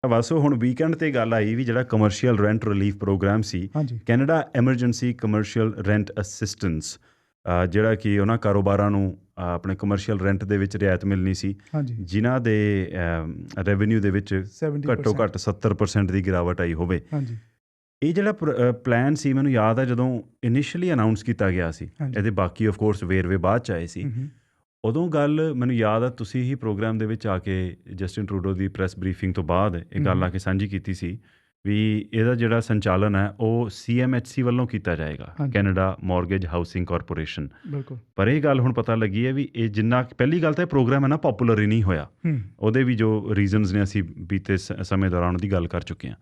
ਬਸ ਹੁਣ ਵੀਕਐਂਡ 'ਤੇ ਗੱਲ ਆਈ ਵੀ ਜਿਹੜਾ ਕਮਰਸ਼ੀਅਲ ਰੈਂਟ ਰਿਲੀਫ ਪ੍ਰੋਗਰਾਮ ਸੀ, ਹਾਂਜੀ Canada emergency commercial rent assistance, ਜਿਹੜਾ ਕਿ ਉਹਨਾਂ ਕਾਰੋਬਾਰਾਂ ਨੂੰ ਆਪਣੇ ਕਮਰਸ਼ੀਅਲ ਰੈਂਟ ਦੇ ਵਿੱਚ ਰਿਆਇਤ ਮਿਲਣੀ ਸੀ, ਹਾਂਜੀ ਜਿਨ੍ਹਾਂ ਦੇ ਰੈਵਨਿਊ ਦੇ ਵਿੱਚ ਘੱਟੋ 70%। ਘੱਟ 70% ਦੀ ਗਿਰਾਵਟ ਆਈ ਹੋਵੇ। ਹਾਂਜੀ ਇਹ ਜਿਹੜਾ ਪਲਾਨ ਸੀ, ਮੈਨੂੰ ਯਾਦ ਹੈ ਜਦੋਂ ਇਨੀਸ਼ੀਅਲੀ ਅਨਾਊਂਸ ਕੀਤਾ ਗਿਆ ਸੀ, ਹਾਂਜੀ ਇਹਦੇ ਬਾਕੀ ਆਫ ਕੋਰਸ ਵੇਰਵੇ ਬਾਅਦ 'ਚ ਆਏ ਸੀ। ਉਦੋਂ ਗੱਲ ਮੈਨੂੰ ਯਾਦ ਆ, ਤੁਸੀਂ ਹੀ ਪ੍ਰੋਗਰਾਮ ਦੇ ਵਿੱਚ ਆ ਕੇ ਜਸਟਿਨ ਟਰੂਡੋ ਦੀ ਪ੍ਰੈਸ ਬਰੀਫਿੰਗ ਤੋਂ ਬਾਅਦ ਇਹ ਗੱਲ ਆ ਕੇ ਸਾਂਝੀ ਕੀਤੀ ਸੀ ਵੀ ਇਹਦਾ ਜਿਹੜਾ ਸੰਚਾਲਨ ਹੈ ਉਹ CMHC ਵੱਲੋਂ ਕੀਤਾ ਜਾਏਗਾ, ਹਾਂਜੀ। Canada mortgage housing corporation. ਬਿਲਕੁਲ। ਪਰ ਇਹ ਗੱਲ ਹੁਣ ਪਤਾ ਲੱਗੀ ਹੈ ਵੀ ਇਹ ਜਿੰਨਾ ਪਹਿਲੀ ਗੱਲ ਤਾਂ ਇਹ ਪ੍ਰੋਗਰਾਮ ਹੈ ਨਾ ਪੋਪੂਲਰ ਹੀ ਨਹੀਂ ਹੋਇਆ। ਉਹਦੇ ਵੀ ਜੋ ਰੀਜ਼ਨਸ ਨੇ ਅਸੀਂ ਬੀਤੇ ਸਮੇਂ ਦੌਰਾਨ ਉਹਦੀ ਗੱਲ ਕਰ ਚੁੱਕੇ ਹਾਂ।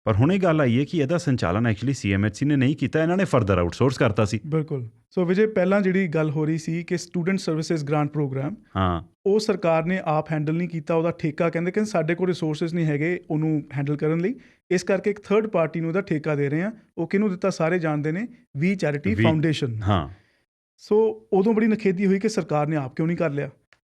ਪਰ ਹੁਣ ਇਹ ਗੱਲ ਆਈ ਹੈ ਕਿ ਇਹਦਾ ਸੰਚਾਲਨ ਐਕਚੁਅਲੀ CMHC ਨੇ ਨਹੀਂ ਕੀਤਾ, ਇਹਨਾਂ ਨੇ ਫਰਦਰ ਆਊਟਸੋਰਸ ਕਰਤਾ ਸੀ। ਬਿਲਕੁਲ। ਸੋ ਵਿਜੇ, ਪਹਿਲਾਂ ਜਿਹੜੀ ਗੱਲ ਹੋ ਰਹੀ ਸੀ ਕਿ ਸਟੂਡੈਂਟ ਸਰਵਿਸਿਜ਼ ਗ੍ਰਾਂਟ ਪ੍ਰੋਗਰਾਮ, ਹਾਂ, ਉਹ ਸਰਕਾਰ ਨੇ ਆਪ ਹੈਂਡਲ ਨਹੀਂ ਕੀਤਾ। ਉਹਦਾ ਠੇਕਾ ਕਹਿੰਦੇ ਸਾਡੇ ਕੋਲ ਰਿਸੋਰਸਿਸ ਨਹੀਂ ਹੈਗੇ ਉਹਨੂੰ ਹੈਂਡਲ ਕਰਨ ਲਈ, ਇਸ ਕਰਕੇ ਇੱਕ ਥਰਡ ਪਾਰਟੀ ਨੂੰ ਉਹਦਾ ਠੇਕਾ ਦੇ ਰਹੇ ਹਾਂ। ਉਹ ਕਿਹਨੂੰ ਦਿੱਤਾ ਸਾਰੇ ਜਾਣਦੇ ਨੇ, ਵੀ ਚੈਰਿਟੀ ਫਾਊਂਡੇਸ਼ਨ। ਹਾਂ। ਸੋ ਉਦੋਂ ਬੜੀ ਨਖੇਦੀ ਹੋਈ ਕਿ ਸਰਕਾਰ ਨੇ ਆਪ ਕਿਉਂ ਨਹੀਂ ਕਰ ਲਿਆ।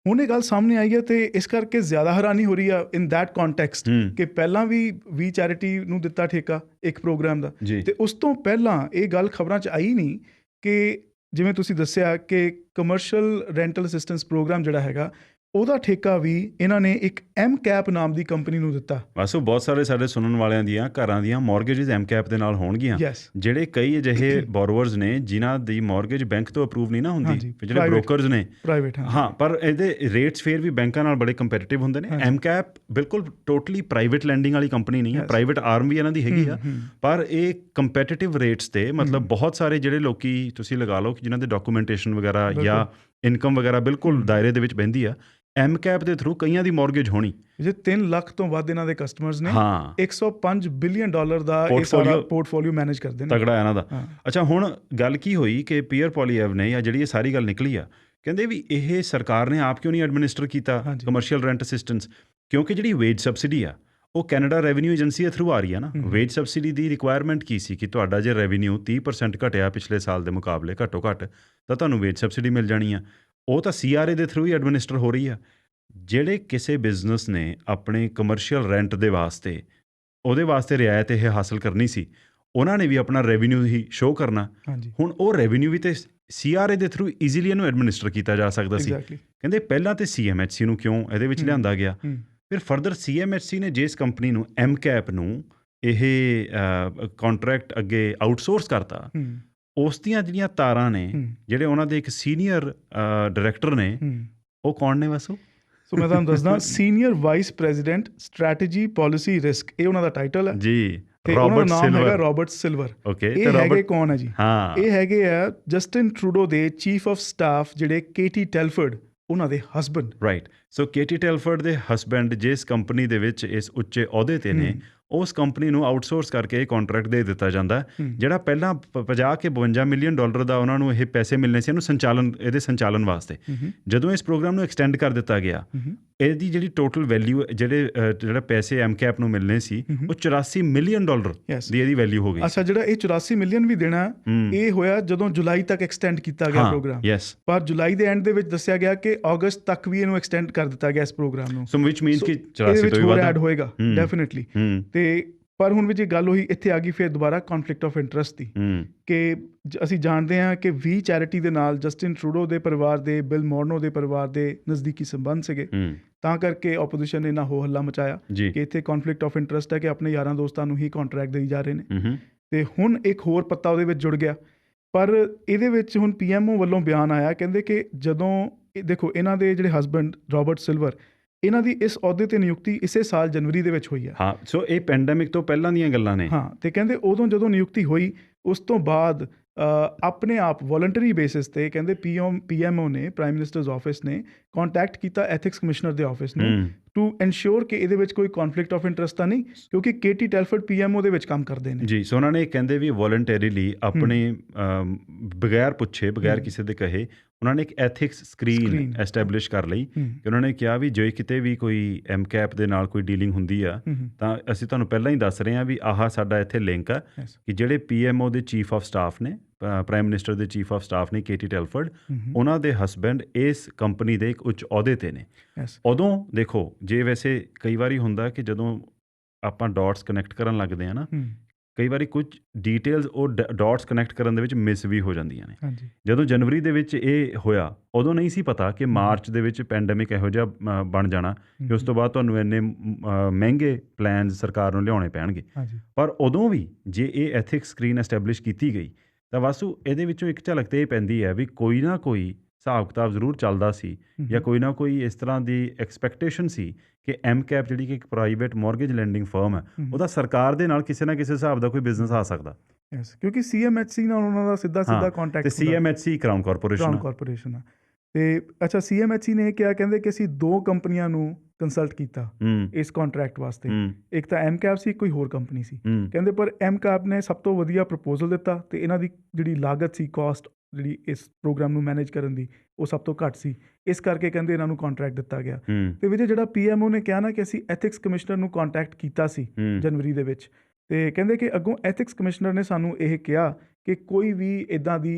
ਹੁਣ ਇਹ ਗੱਲ ਸਾਹਮਣੇ ਆਈ ਹੈ ਤੇ ਇਸ ਕਰਕੇ ਜ਼ਿਆਦਾ ਹੈਰਾਨੀ ਹੋ ਰਹੀ ਆ ਇਨ ਦੈਟ ਕੌਨਟੈਕਸਟ ਕਿ ਪਹਿਲਾਂ ਵੀ ਚੈਰਿਟੀ ਨੂੰ ਦਿੱਤਾ ਠੇਕਾ ਇੱਕ ਪ੍ਰੋਗਰਾਮ ਦਾ, ਤੇ ਉਸ ਤੋਂ ਪਹਿਲਾਂ ਇਹ ਗੱਲ ਖਬਰਾਂ 'ਚ ਆਈ ਨਹੀਂ ਕਿ ਜਿਵੇਂ ਤੁਸੀਂ ਦੱਸਿਆ ਕਿ ਕਮਰਸ਼ੀਅਲ ਰੈਂਟਲ ਅਸਿਸਟੈਂਸ ਪ੍ਰੋਗਰਾਮ ਜਿਹੜਾ ਹੈਗਾ ਉਹਦਾ ਠੇਕਾ ਵੀ ਇਹਨਾਂ ਨੇ ਇੱਕ MCAP ਨਾਮ ਦੀ ਕੰਪਨੀ ਨੂੰ ਦਿੱਤਾ। ਬਸ ਉਹ ਬਹੁਤ ਸਾਰੇ ਸਾਡੇ ਸੁਣਨ ਵਾਲਿਆਂ ਦੀਆਂ ਘਰਾਂ ਦੀਆਂ ਮੌਰਗੇਜਿਸ MCAP ਦੇ ਨਾਲ ਹੋਣਗੀਆਂ। ਜਿਹੜੇ ਕਈ ਅਜਿਹੇ ਬੋਰੋਵਰਸ ਨੇ ਜਿਨ੍ਹਾਂ ਦੀ ਮੌਰਗੇਜ ਬੈਂਕ ਤੋਂ ਅਪਰੂਵ ਨਹੀਂ ਨਾ ਹੁੰਦੀ, ਜਿਹੜੇ ਬ੍ਰੋਕਰਸ ਨੇ ਪ੍ਰਾਈਵੇਟ, ਹਾਂ, ਪਰ ਇਹਦੇ ਰੇਟਸ ਫੇਰ ਵੀ ਬੈਂਕਾਂ ਨਾਲ ਬੜੇ ਕੰਪੈਟੀਟਿਵ ਹੁੰਦੇ ਨੇ। MCAP ਬਿਲਕੁਲ ਟੋਟਲੀ ਪ੍ਰਾਈਵੇਟ ਲੈਂਡਿੰਗ ਵਾਲੀ ਕੰਪਨੀ ਨਹੀਂ ਹੈ, ਪ੍ਰਾਈਵੇਟ ਆਰਮ ਵੀ ਇਹਨਾਂ ਦੀ ਹੈਗੀ ਆ, ਪਰ ਇਹ ਕੰਪੈਟੀਟਿਵ ਰੇਟਸ ਤੇ ਮਤਲਬ ਬਹੁਤ ਸਾਰੇ ਜਿਹੜੇ ਲੋਕੀ ਤੁਸੀਂ ਲਗਾ ਲਓ ਕਿ ਜਿਨ੍ਹਾਂ ਦੇ ਡਾਕੂਮੈਂਟੇਸ਼ਨ ਵਗੈਰਾ ਜਾਂ ਇਨਕਮ ਵਗੈਰਾ ਬਿਲਕੁਲ ਦਾਇਰੇ ਦੇ ਵਿੱਚ ਬਹਿੰਦੀ ਆ, MCAP ਦੇ ਥਰੂ ਕਈਆਂ ਦੀ ਮੌਰਗੇਜ ਹੋਣੀ। ਜੇ 3 ਲੱਖ ਤੋਂ ਵੱਧ ਇਹਨਾਂ ਦੇ ਕਸਟਮਰਸ ਨੇ, $105 ਬਿਲੀਅਨ ਦਾ ਇਹ ਸਾਰਾ ਪੋਰਟਫੋਲੀਓ ਮੈਨੇਜ ਕਰਦੇ ਨੇ। ਤਗੜਾ ਇਹਨਾਂ ਦਾ। ਅੱਛਾ, ਹੁਣ ਗੱਲ ਕੀ ਹੋਈ ਕਿ ਪੀਅਰ ਪੋਲੀਐਵ ਨੇ, ਜਾਂ ਜਿਹੜੀ ਇਹ ਸਾਰੀ ਗੱਲ ਨਿਕਲੀ ਆ, ਕਹਿੰਦੇ ਵੀ ਇਹ ਸਰਕਾਰ ਨੇ ਆਪ ਕਿਉਂ ਨਹੀਂ ਐਡਮਿਨਿਸਟਰ ਕੀਤਾ ਕਮਰਸ਼ੀਅਲ ਰੈਂਟ ਅਸਿਸਟੈਂਸ, ਕਿਉਂਕਿ ਜਿਹੜੀ ਵੇਜ ਸਬਸਿਡੀ ਆ ਉਹ ਕੈਨੇਡਾ ਰੈਵਨਿਊ ਏਜੰਸੀ ਦੇ ਥਰੂ ਆ ਰਹੀ ਆ ਨਾ। ਵੇਜ ਸਬਸਿਡੀ ਦੀ ਰਿਕੁਆਇਰਮੈਂਟ ਕੀ ਸੀ ਕਿ ਤੁਹਾਡਾ ਜੇ ਰੈਵਨਿਊ 30% ਘਟਿਆ ਪਿਛਲੇ ਸਾਲ ਦੇ ਮੁਕਾਬਲੇ ਘੱਟੋ ਘੱਟ, ਤਾਂ ਤੁਹਾਨੂੰ ਵੇਜ ਸਬਸਿਡੀ ਮਿਲ ਜਾਣੀ ਆ। ਉਹ ਤਾਂ CRA ਦੇ ਥਰੂ ਹੀ ਐਡਮਿਨਿਸਟਰ ਹੋ ਰਹੀ ਆ। ਜਿਹੜੇ ਕਿਸੇ ਬਿਜ਼ਨਸ ਨੇ ਆਪਣੇ ਕਮਰਸ਼ੀਅਲ ਰੈਂਟ ਦੇ ਵਾਸਤੇ ਉਹਦੇ ਵਾਸਤੇ ਰਿਆਇਤ ਇਹ ਹਾਸਲ ਕਰਨੀ ਸੀ, ਉਹਨਾਂ ਨੇ ਵੀ ਆਪਣਾ ਰੈਵਨਿਊ ਹੀ ਸ਼ੋਅ ਕਰਨਾ। ਹੁਣ ਉਹ ਰੈਵਨਿਊ ਵੀ ਤੇ CRA ਦੇ ਥਰੂ ਈਜ਼ੀਲੀ ਇਹਨੂੰ ਐਡਮਿਨਿਸਟਰ ਕੀਤਾ ਜਾ ਸਕਦਾ ਸੀ। ਕਹਿੰਦੇ ਪਹਿਲਾਂ ਤੇ CMHC ਨੂੰ ਕਿਉਂ ਇਹਦੇ ਵਿੱਚ ਲਿਆਂਦਾ ਗਿਆ, ਫਿਰ ਫਰਦਰ CMHC ਨੇ ਜਿਸ ਕੰਪਨੀ ਨੂੰ MCAP ਨੂੰ ਇਹ ਕੰਟਰੈਕਟ ਅੱਗੇ ਆਊਟਸੋਰਸ ਕਰਤਾ, ਉਸ ਦੀਆਂ ਜਿਹੜੀਆਂ ਤਾਰਾਂ ਨੇ, ਜਿਹੜੇ ਉਹਨਾਂ ਦੇ ਇੱਕ ਸੀਨੀਅਰ ਡਾਇਰੈਕਟਰ ਨੇ, ਉਹ ਕੌਣ ਨੇ ਵਸੋ? ਸੋ ਮੈਂ ਤੁਹਾਨੂੰ ਦੱਸਦਾ, senior vice president strategy policy risk, ਇਹ ਉਹਨਾਂ ਦਾ ਟਾਈਟਲ ਹੈ ਜੀ। ਤੇ ਉਹਨਾਂ ਦਾ ਨਾਮ ਹੈਗਾ ਰੋਬਰਟ ਸਿਲਵਰ। ਇਹ ਹੈਗੇ ਕੌਣ ਹੈ ਜੀ? ਇਹ ਹੈਗੇ ਆ ਜਸਟਿਨ ਟਰੂਡੋ ਦੇ ਚੀਫ ਆਫ ਸਟਾਫ, ਜਿਹੜੇ KT ਟੈਲਫੋਰਡ, ਉਹਨਾਂ ਦੇ ਹਸਬੈਂਡ। ਰਾਈਟ। ਸੋ KT ਟੈਲਫੋਰਡ ਦੇ ਹਸਬੈਂਡ ਜਿਸ ਕੰਪਨੀ ਦੇ ਵਿੱਚ ਇਸ ਉੱਚੇ ਅਹੁਦੇ ਤੇ ਨੇ, ਉਸ ਕੰਪਨੀ ਨੂੰ ਆਊਟਸੋਰਸ ਕਰਕੇ ਇਹ ਕੰਟਰੈਕਟ ਦੇ ਦਿੱਤਾ ਜਾਂਦਾ, ਜਿਹੜਾ ਪਹਿਲਾਂ 50 ਕੇ 52 ਮਿਲੀਅਨ ਡਾਲਰ ਦਾ ਉਹਨਾਂ ਨੂੰ ਇਹ ਪੈਸੇ ਮਿਲਣੇ ਸੀ ਇਹਨੂੰ ਇਹਦੇ ਸੰਚਾਲਨ ਵਾਸਤੇ। ਜਦੋਂ ਇਸ ਪ੍ਰੋਗਰਾਮ ਨੂੰ ਐਕਸਟੈਂਡ ਕਰ ਦਿੱਤਾ ਗਿਆ, ਇਹਦੀ ਜਿਹੜੀ ਟੋਟਲ ਵੈਲਿਊ, ਜਿਹੜਾ ਪੈਸੇ MCAP ਨੂੰ ਮਿਲਣੇ ਸੀ, ਉਹ $84 ਮਿਲੀਅਨ ਦੀ ਇਹਦੀ ਵੈਲਿਊ ਹੋ ਗਈ। ਅੱਛਾ, ਜਿਹੜਾ ਇਹ 84 ਮਿਲੀਅਨ ਵੀ ਦੇਣਾ, ਇਹ ਹੋਇਆ ਜਦੋਂ ਜੁਲਾਈ ਤੱਕ ਐਕਸਟੈਂਡ ਕੀਤਾ ਗਿਆ ਪ੍ਰੋਗਰਾਮ। ਪਰ ਜੁਲਾਈ ਦੇ ਐਂਡ ਦੇ ਵਿੱਚ ਦੱਸਿਆ ਗਿਆ ਕਿ ਅਗਸਤ ਤੱਕ ਵੀ ਇਹਨੂੰ ਐਕਸਟੈਂਡ ਕਰ ਦਿੱਤਾ ਗਿਆ ਇਸ ਪ੍ਰੋਗਰਾਮ ਨੂੰ। ਸੋ ਵਿਚ ਮੀਨਸ ਕਿ 84 ਤੋਂ ਵੀ ਵੱਧ ਐਡ ਹੋਏਗਾ ਡੈਫੀਨਿਟਲੀ। ਤੇ ਪਰ ਹੁਣ ਵੀ ਜੇ ਗੱਲ ਹੋਈ ਇੱਥੇ ਆ ਗਈ ਫਿਰ ਦੁਬਾਰਾ ਕੌਨਫਲਿਕਟ ਆਫ ਇੰਟਰਸਟ ਦੀ, ਕਿ ਅਸੀਂ ਜਾਣਦੇ ਹਾਂ ਕਿ ਵੀ ਚੈਰਿਟੀ ਦੇ ਨਾਲ ਜਸਟਿਨ ਟਰੂਡੋ ਦੇ ਪਰਿਵਾਰ ਦੇ, ਬਿਲ ਮੋਰਨੋ ਦੇ ਪਰਿਵਾਰ ਦੇ ਨਜ਼ਦੀਕੀ ਸੰਬੰਧ ਸੀਗੇ, ਤਾਂ ਕਰਕੇ ਆਪੋਜੀਸ਼ਨ ਨੇ ਇੰਨਾ ਹੋ ਹੱਲਾ ਮਚਾਇਆ ਕਿ ਇੱਥੇ ਕੌਨਫਲਿਕਟ ਆਫ ਇੰਟਰਸਟ ਹੈ ਕਿ ਆਪਣੇ ਯਾਰਾਂ ਦੋਸਤਾਂ ਨੂੰ ਹੀ ਕੰਟਰੈਕਟ ਦੇਈ ਜਾ ਰਹੇ ਨੇ। ਤੇ ਹੁਣ ਇੱਕ ਹੋਰ ਪੱਤਾ ਉਹਦੇ ਵਿੱਚ ਜੁੜ ਗਿਆ। ਪਰ ਇਹਦੇ ਵਿੱਚ ਹੁਣ PMO ਵੱਲੋਂ ਬਿਆਨ ਆਇਆ, ਕਹਿੰਦੇ ਕਿ ਜਦੋਂ ਦੇਖੋ ਇਹਨਾਂ ਦੇ ਜਿਹੜੇ ਹਸਬੈਂਡ ਰੋਬਰਟ ਸਿਲਵਰ, ਇਹਨਾਂ ਦੀ ਇਸ ਅਹੁਦੇ ਤੇ ਨਿਯੁਕਤੀ ਇਸੇ ਸਾਲ ਜਨਵਰੀ ਦੇ ਵਿੱਚ ਹੋਈ ਹੈ। ਹਾਂ, ਸੋ ਇਹ ਪੈਂਡੈਮਿਕ ਤੋਂ ਪਹਿਲਾਂ ਦੀਆਂ ਗੱਲਾਂ ਨੇ। ਹਾਂ, ਤੇ ਕਹਿੰਦੇ ਉਦੋਂ ਜਦੋਂ ਨਿਯੁਕਤੀ ਹੋਈ, ਉਸ ਤੋਂ ਬਾਅਦ ਆਪਣੇ ਆਪ ਵੋਲੰਟਰੀ ਬੇਸਿਸ ਤੇ ਕਹਿੰਦੇ PMO ਨੇ, ਪ੍ਰਾਈਮ ਮਿਨਿਸਟਰਸ ਆਫਿਸ ਨੇ ਕੰਟੈਕਟ ਕੀਤਾ ਐਥਿਕਸ ਕਮਿਸ਼ਨਰ ਦੇ ਆਫਿਸ ਨੂੰ, ਟੂ ਇਨਸ਼ੋਰ ਕਿ ਇਹਦੇ ਵਿੱਚ ਕੋਈ ਕੌਨਫਲਿਕਟ ਆਫ ਇੰਟਰਸਟ ਤਾਂ ਨਹੀਂ, ਕਿਉਂਕਿ KT ਟੈਲਫੋਰਡ PMO ਦੇ ਵਿੱਚ ਕੰਮ ਕਰਦੇ ਨੇ ਜੀ। ਸੋ ਉਹਨਾਂ ਨੇ ਕਹਿੰਦੇ ਵੀ ਵੋਲੰਟਰੀਲੀ ਆਪਣੇ ਬਗੈਰ ਪੁੱਛੇ, ਬਗੈਰ ਕਿਸੇ ਦੇ ਕਹੇ, ਉਹਨਾਂ ਨੇ ਇੱਕ ਐਥਿਕਸ ਸਕਰੀਨ ਐਸਟੈਬਲਿਸ਼ ਕਰ ਲਈ ਕਿ ਉਹਨਾਂ ਨੇ ਕਿਹਾ ਵੀ ਜੇ ਕਿਤੇ ਵੀ ਕੋਈ MCAP ਦੇ ਨਾਲ ਕੋਈ ਡੀਲਿੰਗ ਹੁੰਦੀ ਆ, ਤਾਂ ਅਸੀਂ ਤੁਹਾਨੂੰ ਪਹਿਲਾਂ ਹੀ ਦੱਸ ਰਹੇ ਹਾਂ ਵੀ ਆਹ ਸਾਡਾ ਇੱਥੇ ਲਿੰਕ ਆ ਕਿ ਜਿਹੜੇ PMO ਦੇ ਚੀਫ ਆਫ ਸਟਾਫ ਨੇ, ਪ੍ਰਾਈਮ ਮਿਨਿਸਟਰ ਦੇ ਚੀਫ ਆਫ ਸਟਾਫ ਨੇ KT ਟੈਲਫੋਰਡ, ਉਹਨਾਂ ਦੇ ਹਸਬੈਂਡ ਇਸ ਕੰਪਨੀ ਦੇ ਇੱਕ ਉੱਚ ਅਹੁਦੇ ਤੇ ਨੇ। ਉਦੋਂ ਦੇਖੋ, ਜੇ ਵੈਸੇ ਕਈ ਵਾਰੀ ਹੁੰਦਾ ਕਿ ਜਦੋਂ ਆਪਾਂ ਡਾਟਸ ਕਨੈਕਟ ਕਰਨ ਲੱਗਦੇ ਆ ਨਾ, ਕਈ ਵਾਰੀ ਕੁਝ ਡੀਟੇਲਸ ਉਹ ਡਾਟਸ ਕਨੈਕਟ ਕਰਨ ਦੇ ਵਿੱਚ ਮਿਸ ਵੀ ਹੋ ਜਾਂਦੀਆਂ ਨੇ। ਜਦੋਂ ਜਨਵਰੀ ਦੇ ਵਿੱਚ ਇਹ ਹੋਇਆ ਉਦੋਂ ਨਹੀਂ ਸੀ ਪਤਾ ਕਿ ਮਾਰਚ ਦੇ ਵਿੱਚ ਪੈਂਡੈਮਿਕ ਇਹੋ ਜਿਹਾ ਬਣ ਜਾਣਾ ਕਿ ਉਸ ਤੋਂ ਬਾਅਦ ਤੁਹਾਨੂੰ ਇੰਨੇ ਮਹਿੰਗੇ ਪਲਾਨਸ ਸਰਕਾਰ ਨੂੰ ਲਿਆਉਣੇ ਪੈਣਗੇ। ਪਰ ਉਦੋਂ ਵੀ ਜੇ ਇਹ ਐਥਿਕਸ ਸਕਰੀਨ ਐਸਟੈਬਲਿਸ਼ ਕੀਤੀ ਗਈ ਤਾਂ ਵਾਸੂ ਇਹਦੇ ਵਿੱਚੋਂ ਇੱਕ ਝਲਕ ਤਾਂ ਇਹ ਪੈਂਦੀ ਹੈ ਵੀ ਕੋਈ ਨਾ ਕੋਈ ਹਿਸਾਬ ਕਿਤਾਬ ਜ਼ਰੂਰ ਚੱਲਦਾ ਸੀ ਜਾਂ ਕੋਈ ਨਾ ਕੋਈ ਇਸ ਤਰ੍ਹਾਂ ਦੀ ਐਕਸਪੈਕਟੇਸ਼ਨ ਸੀ ਕਿ ਐਮਕੈਪ ਜਿਹੜੀ ਕਿ ਇੱਕ ਪ੍ਰਾਈਵੇਟ ਮੌਰਗੇਜ ਲੈਂਡਿੰਗ ਫਰਮ ਹੈ ਉਹਦਾ ਸਰਕਾਰ ਦੇ ਨਾਲ ਕਿਸੇ ਨਾ ਕਿਸੇ ਹਿਸਾਬ ਦਾ ਕੋਈ ਬਿਜ਼ਨਸ ਆ ਸਕਦਾ। ਕਿਉਂਕਿ ਸੀਐਮਐਚਸੀ ਨਾਲ ਉਹਨਾਂ ਦਾ ਸਿੱਧਾ ਕੰਟੈਕਟ ਤੇ ਸੀਐਮਐਚਸੀ ਕਰਾਊਨ ਕਾਰਪੋਰੇਸ਼ਨ ਆ। ਤੇ ਅੱਛਾ, ਸੀਐਮਐਚਸੀ ਨੇ ਕਿਹਾ, ਕਹਿੰਦੇ ਕਿ ਅਸੀਂ 2 ਕੰਪਨੀਆਂ ਨੂੰ ਕੰਸਲਟ ਕੀਤਾ ਇਸ ਕੰਟਰੈਕਟ ਵਾਸਤੇ। ਇੱਕ ਤਾਂ ਐਮਕੈਪ ਸੀ, ਕੋਈ ਹੋਰ ਕੰਪਨੀ ਸੀ। ਕਹਿੰਦੇ ਪਰ ਐਮਕੈਪ ਨੇ ਸਭ ਤੋਂ ਵਧੀਆ ਪ੍ਰਪੋਜ਼ਲ ਦਿੱਤਾ ਤੇ ਇਹਨਾਂ ਦੀ ਜਿਹੜੀ ਲਾਗਤ ਸੀ, ਕਾਸਟ ਜਿਹੜੀ ਇਸ ਪ੍ਰੋਗਰਾਮ ਨੂੰ ਮੈਨੇਜ ਕਰਨ ਦੀ, ਉਹ ਸਭ ਤੋਂ ਘੱਟ ਸੀ। ਇਸ ਕਰਕੇ ਕਹਿੰਦੇ ਇਹਨਾਂ ਨੂੰ ਕੰਟਰੈਕਟ ਦਿੱਤਾ ਗਿਆ। ਤੇ ਵਿੱਚ ਜਿਹੜਾ ਪੀਐਮਓ ਨੇ ਕਿਹਾ ਨਾ ਕਿ ਅਸੀਂ ਐਥਿਕਸ ਕਮਿਸ਼ਨਰ ਨੂੰ ਕੰਟੈਕਟ ਕੀਤਾ ਸੀ ਜਨਵਰੀ ਦੇ ਵਿੱਚ, ਤੇ ਕਹਿੰਦੇ ਕਿ ਅੱਗੋਂ ਐਥਿਕਸ ਕਮਿਸ਼ਨਰ ਨੇ ਸਾਨੂੰ ਇਹ ਕਿਹਾ ਕਿ ਕੋਈ ਵੀ ਇੱਦਾਂ ਦੀ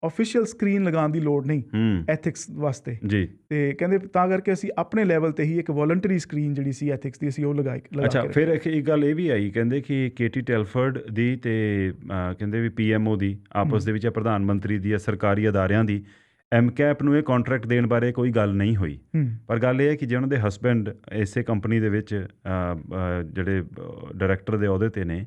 ਆਫੀਸ਼ੀਅਲ ਸਕਰੀਨ ਲਗਾਉਣ ਦੀ ਲੋੜ ਨਹੀਂ ਐਥਿਕਸ ਵਾਸਤੇ ਜੀ। ਤੇ ਕਹਿੰਦੇ ਤਾਂ ਕਰਕੇ ਅਸੀਂ ਆਪਣੇ ਲੈਵਲ ਤੇ ਹੀ ਇੱਕ ਵੋਲੰਟਰੀ ਸਕਰੀਨ ਜਿਹੜੀ ਸੀ ਐਥਿਕਸ ਦੀ, ਅਸੀਂ ਉਹ ਲਗਾਈ। ਅੱਛਾ, ਫਿਰ ਇੱਕ ਗੱਲ ਇਹ ਵੀ ਆਈ, ਕਹਿੰਦੇ ਕਿ ਕੇਟੀ ਟੈਲਫਰਡ ਦੀ ਤੇ ਕਹਿੰਦੇ ਵੀ ਪੀਐਮਓ ਦੀ ਆਪਸ ਦੇ ਵਿੱਚ ਪ੍ਰਧਾਨ ਮੰਤਰੀ ਦੀ ਜਾਂ ਸਰਕਾਰੀ ਅਦਾਰਿਆਂ ਦੀ ਐਮਕੈਪ ਨੂੰ ਇਹ ਕੰਟਰੈਕਟ ਦੇਣ ਬਾਰੇ ਕੋਈ ਗੱਲ ਨਹੀਂ ਹੋਈ। ਪਰ ਗੱਲ ਇਹ ਹੈ ਕਿ ਜੇ ਉਹਨਾਂ ਦੇ ਹਸਬੈਂਡ ਇਸੇ ਕੰਪਨੀ ਦੇ ਵਿੱਚ ਜਿਹੜੇ ਡਾਇਰੈਕਟਰ ਦੇ ਅਹੁਦੇ 'ਤੇ ਨੇ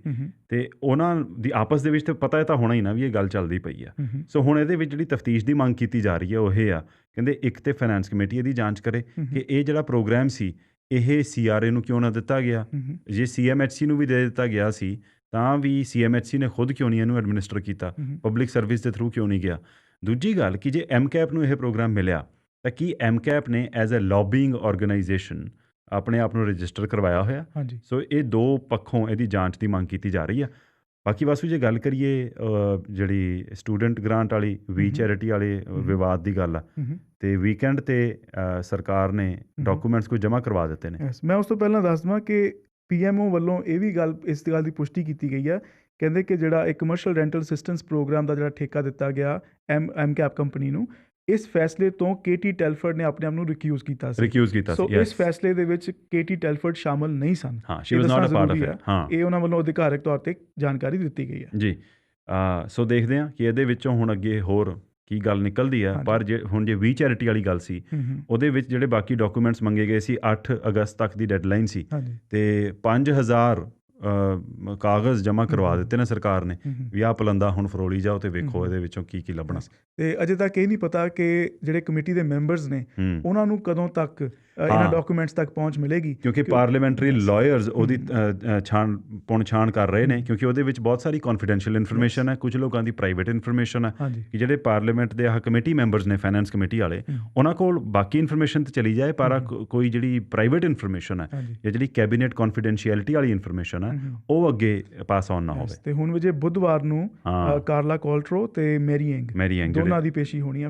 ਤੇ ਉਹਨਾਂ ਦੀ ਆਪਸ ਦੇ ਵਿੱਚ ਤਾਂ ਪਤਾ ਤਾਂ ਹੋਣਾ ਹੀ ਨਾ ਵੀ ਇਹ ਗੱਲ ਚੱਲਦੀ ਪਈ ਆ। ਸੋ ਹੁਣ ਇਹਦੇ ਵਿੱਚ ਜਿਹੜੀ ਤਫਤੀਸ਼ ਦੀ ਮੰਗ ਕੀਤੀ ਜਾ ਰਹੀ ਹੈ ਉਹ ਇਹ ਆ, ਕਹਿੰਦੇ ਇੱਕ ਤੇ ਫਾਈਨੈਂਸ ਕਮੇਟੀ ਇਹਦੀ ਜਾਂਚ ਕਰੇ ਕਿ ਇਹ ਜਿਹੜਾ ਪ੍ਰੋਗਰਾਮ ਸੀ ਇਹ ਸੀਆਰਏ ਨੂੰ ਕਿਉਂ ਨਾ ਦਿੱਤਾ ਗਿਆ। ਜੇ ਸੀਐਮਐਚਸੀ ਨੂੰ ਵੀ ਦੇ ਦਿੱਤਾ ਗਿਆ ਸੀ ਤਾਂ ਵੀ ਸੀਐਮਐਚਸੀ ਨੇ ਖੁਦ ਕਿਉਂ ਨਹੀਂ ਇਹਨੂੰ ਐਡਮਿਨਿਸਟਰ ਕੀਤਾ, ਪਬਲਿਕ ਸਰਵਿਸ ਦੇ ਥਰੂ ਕਿਉਂ ਨਹੀਂ ਗਿਆ। ਦੂਜੀ ਗੱਲ ਕਿ ਜੇ ਐਮਕੈਪ ਨੂੰ ਇਹ ਪ੍ਰੋਗਰਾਮ ਮਿਲਿਆ ਤਾਂ ਕੀ ਐਮਕੈਪ ਨੇ ਐਜ਼ ਅ ਲੌਬਿੰਗ ਆਰਗੇਨਾਈਜੇਸ਼ਨ ਆਪਣੇ ਆਪ ਨੂੰ ਰਜਿਸਟਰ ਕਰਵਾਇਆ ਹੋਇਆ। ਸੋ ਇਹ 2 ਪੱਖੋਂ ਇਹਦੀ ਜਾਂਚ ਦੀ ਮੰਗ ਕੀਤੀ ਜਾ ਰਹੀ ਆ। ਬਾਕੀ ਵਾਸੂ ਜੇ ਗੱਲ ਕਰੀਏ ਜਿਹੜੀ ਸਟੂਡੈਂਟ ਗ੍ਰਾਂਟ ਵਾਲੀ ਵੀ ਚੈਰਿਟੀ ਵਾਲੇ ਵਿਵਾਦ ਦੀ ਗੱਲ ਆ, ਤੇ ਵੀਕਐਂਡ 'ਤੇ ਸਰਕਾਰ ਨੇ ਡਾਕੂਮੈਂਟਸ ਕੋਈ ਜਮ੍ਹਾਂ ਕਰਵਾ ਦਿੱਤੇ ਨੇ। ਮੈਂ ਉਸ ਤੋਂ ਪਹਿਲਾਂ ਦੱਸ ਦੇਵਾਂ ਕਿ ਪੀਐਮਓ ਵੱਲੋਂ ਇਹ ਵੀ ਗੱਲ, ਇਸ ਗੱਲ ਦੀ ਪੁਸ਼ਟੀ ਕੀਤੀ ਗਈ ਹੈ। ਕਹਿੰਦੇ ਕਿ ਜਿਹੜਾ ਇੱਕ ਕਮਰਸ਼ੀਅਲ ਰੈਂਟਲ ਅਸਿਸਟੈਂਸ ਪ੍ਰੋਗਰਾਮ ਦਾ ਜਿਹੜਾ ਠੇਕਾ ਦਿੱਤਾ ਗਿਆ ਐਮਕੈਪ ਕੰਪਨੀ ਨੂੰ, ਇਸ ਫੈਸਲੇ ਤੋਂ ਕੇਟੀ ਟੈਲਫਰਡ ਨੇ ਆਪਣੇ ਆਪ ਨੂੰ ਰਿਕਿਊਜ਼ ਕੀਤਾ ਸੀ। ਸੋ ਇਸ ਫੈਸਲੇ ਦੇ ਵਿੱਚ ਕੇਟੀ ਟੈਲਫਰਡ ਸ਼ਾਮਲ ਨਹੀਂ ਸਨ। ਇਹ ਉਹਨਾਂ ਵੱਲੋਂ ਅਧਿਕਾਰਕ ਤੌਰ ਤੇ ਜਾਣਕਾਰੀ ਦਿੱਤੀ ਗਈ ਹੈ ਜੀ। ਸੋ ਦੇਖਦੇ ਹਾਂ ਕਿ ਇਹਦੇ ਵਿੱਚੋਂ ਹੁਣ ਅੱਗੇ ਹੋਰ ਕੀ ਗੱਲ ਨਿਕਲਦੀ ਹੈ। ਪਰ ਜੇ ਹੁਣ ਜੇ ਵੀ ਚੈਰਿਟੀ ਵਾਲੀ ਗੱਲ ਸੀ ਉਹਦੇ ਵਿੱਚ ਜਿਹੜੇ ਬਾਕੀ ਡਾਕੂਮੈਂਟਸ ਮੰਗੇ ਗਏ ਸੀ, 8 ਅਗਸਤ ਤੱਕ ਦੀ ਡੈਡਲਾਈਨ ਸੀ ਤੇ 5000 ਕਾਗਜ਼ ਜਮ੍ਹਾਂ ਕਰਵਾ ਦਿੱਤੇ ਨੇ ਸਰਕਾਰ ਨੇ ਵੀ ਆਹ ਪਲੰਦਾ ਹੁਣ ਫਰੋਲੀ ਜਾਓ ਤੇ ਵੇਖੋ ਇਹਦੇ ਵਿੱਚੋਂ ਕੀ ਕੀ ਲੱਭਣਾ। ਤੇ ਅਜੇ ਤੱਕ ਇਹ ਨਹੀਂ ਪਤਾ ਕਿ ਜਿਹੜੇ ਕਮੇਟੀ ਦੇ ਮੈਂਬਰਸ ਨੇ ਉਹਨਾਂ ਨੂੰ ਕਦੋਂ ਤੱਕ ਇਹਨਾਂ ਡਾਕੂਮੈਂਟਸ ਤੱਕ ਪਹੁੰਚ ਮਿਲੇਗੀ, ਕਿਉਂਕਿ ਪਾਰਲੀਮੈਂਟਰੀ ਲਾਇਰਸ ਉਹਦੀ ਛਾਣ ਕਰ ਰਹੇ ਨੇ, ਕਿਉਂਕਿ ਉਹਦੇ ਵਿੱਚ ਬਹੁਤ ਸਾਰੀ ਕੌਨਫੀਡੈਂਸ਼ੀਅਲ ਇਨਫੋਰਮੇਸ਼ਨ ਹੈ, ਕੁਝ ਲੋਕਾਂ ਦੀ ਪ੍ਰਾਈਵੇਟ ਇਨਫੋਰਮੇਸ਼ਨ ਹੈ ਕਿ ਜਿਹੜੇ ਪਾਰਲੀਮੈਂਟ ਦੇ ਆਹ ਕਮੇਟੀ ਮੈਂਬਰਸ ਨੇ ਫਾਈਨੈਂਸ ਕਮੇਟੀ ਵਾਲੇ, ਉਹਨਾਂ ਕੋਲ ਬਾਕੀ ਇਨਫੋਰਮੇਸ਼ਨ ਤਾਂ ਚਲੀ ਜਾਏ ਪਰ ਕੋਈ ਜਿਹੜੀ ਪ੍ਰਾਈਵੇਟ ਇਨਫੋਰਮੇਸ਼ਨ ਹੈ ਜਾਂ ਜਿਹੜੀ ਕੈਬਨਿਟ ਕੌਨਫੀਡੈਂਸ਼ੀਅਲਿਟੀ ਵਾਲੀ ਇਨਫੋਰਮੇਸ਼ਨ ਹੈ ਉਹ ਅੱਗੇ ਪਾਸ ਆਨ ਨਾ ਹੋਵੇ। ਤੇ ਹੁਣ ਵਜੇ ਬੁੱਧਵਾਰ ਨੂੰ ਕਾਰਲਾ ਕੋਲਟਰੋ ਤੇ ਮੈਰੀ ਯੰਗ ਦੋਨਾਂ ਦੀ ਪੇਸ਼ੀ ਹੋਣੀ ਹੈ।